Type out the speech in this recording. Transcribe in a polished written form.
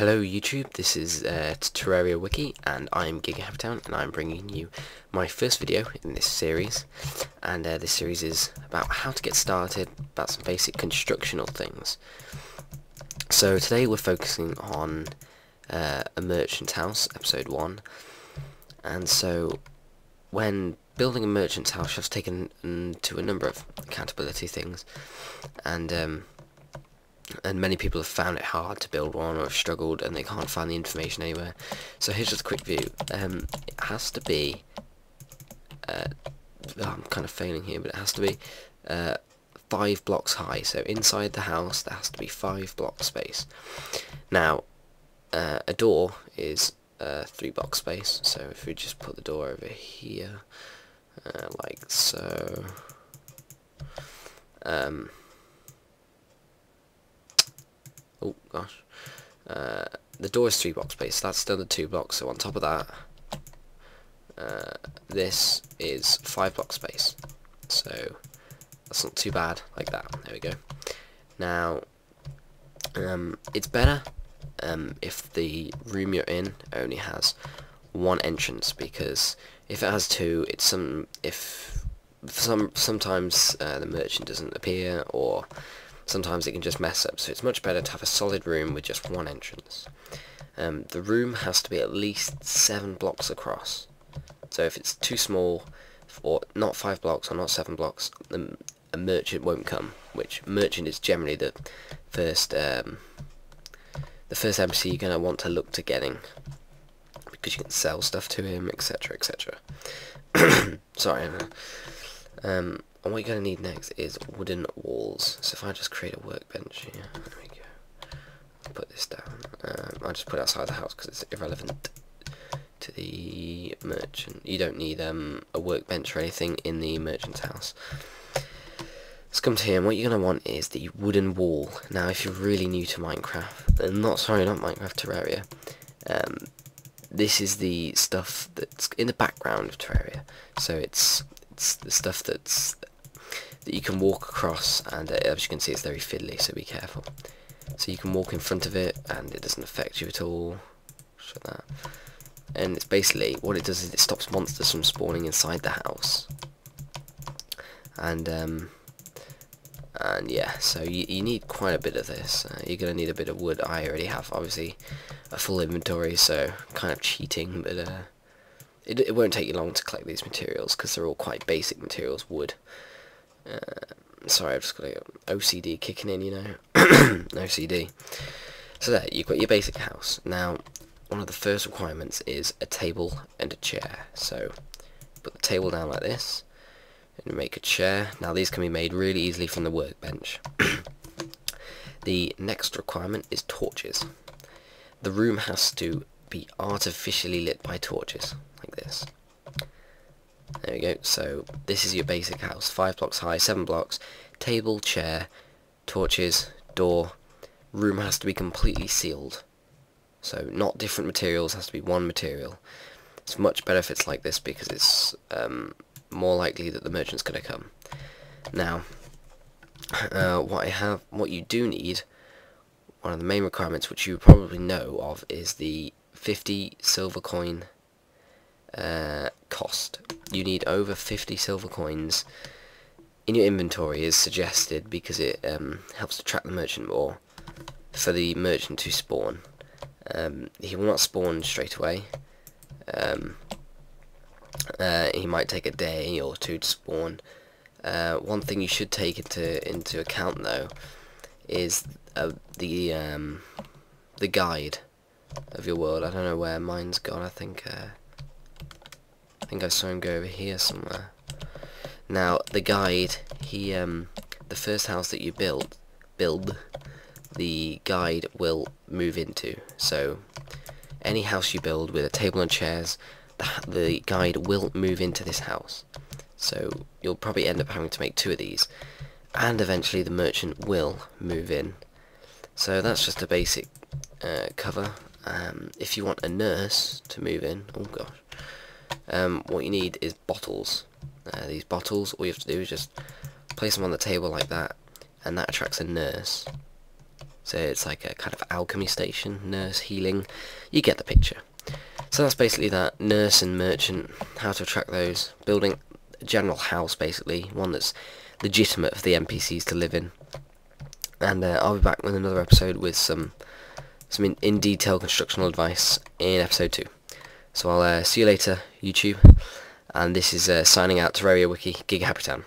Hello YouTube, this is TerrariaWiki and I'm Giga and I'm bringing you my first video in this series, and this series is about how to get started, about some basic constructional things. So today we're focusing on a merchant's house, episode 1, and so when building a merchant's house you have to take into a number of accountability things, and many people have found it hard to build one or have struggled and they can't find the information anywhere. So here's just a quick view. It has to be, I'm kind of failing here, but it has to be 5 blocks high. So inside the house there has to be 5 block space. Now a door is 3 block space, so if we just put the door over here like so, oh gosh, the door is 3 block space, so that's still the 2 blocks, so on top of that this is 5 block space, so that's not too bad, like that. There we go. Now it's better if the room you're in only has 1 entrance, because if it has 2, it's sometimes the merchant doesn't appear, or sometimes it can just mess up, so it's much better to have a solid room with just 1 entrance. The room has to be at least 7 blocks across, so if it's too small, or not 5 blocks or not 7 blocks, a merchant won't come, which merchant is generally the first NPC you're going to want to look to getting, because you can sell stuff to him, etc, etc. Sorry. And what you're going to need next is wooden walls. So if I just create a workbench here, there we go. I'll put this down. I'll just put it outside the house because it's irrelevant to the merchant. You don't need a workbench or anything in the merchant's house. Let's come to here, and what you're going to want is the wooden wall. Now if you're really new to Minecraft, not Minecraft, Terraria, this is the stuff that's in the background of Terraria. So it's the stuff that you can walk across, and as you can see it's very fiddly, so be careful. So you can walk in front of it and it doesn't affect you at all. Shut that. And it's basically, what it does is it stops monsters from spawning inside the house. And yeah, so you need quite a bit of this. You're going to need a bit of wood. I already have obviously a full inventory, so kind of cheating, but it won't take you long to collect these materials because they're all quite basic materials. Wood. Sorry, I've just got OCD kicking in, you know. OCD. So there, you've got your basic house. Now, one of the first requirements is a table and a chair. So, put the table down like this, and make a chair. Now, these can be made really easily from the workbench. The next requirement is torches. The room has to be artificially lit by torches, like this. There we go. So this is your basic house, 5 blocks high, 7 blocks, table, chair, torches, door. Room has to be completely sealed, so not different materials, has to be 1 material. It's much better if it's like this because it's more likely that the merchant's going to come. Now what you do need, one of the main requirements which you probably know of, is the 50 silver coin cost. You need over 50 silver coins in your inventory is suggested, because it helps to track the merchant more, for the merchant to spawn. He will not spawn straight away. He might take a day or 2 to spawn. One thing you should take into account though is the guide of your world. I don't know where mine's gone. I think I saw him go over here somewhere. Now the guide, the first house that you build, the guide will move into. So any house you build with a table and chairs, the guide will move into this house. So you'll probably end up having to make 2 of these, and eventually the merchant will move in. So that's just a basic cover. If you want a nurse to move in, oh gosh, what you need is bottles. These bottles, all you have to do is just place them on the table like that, and that attracts a nurse. So it's like a kind of alchemy station, nurse, healing. You get the picture. So that's basically that. Nurse and merchant, how to attract those. Building a general house, basically. One that's legitimate for the NPCs to live in. And I'll be back with another episode with some in detail constructional advice in episode 2. So I'll see you later, YouTube. And this is signing out, TerrariaWiki, Giga Happy Town.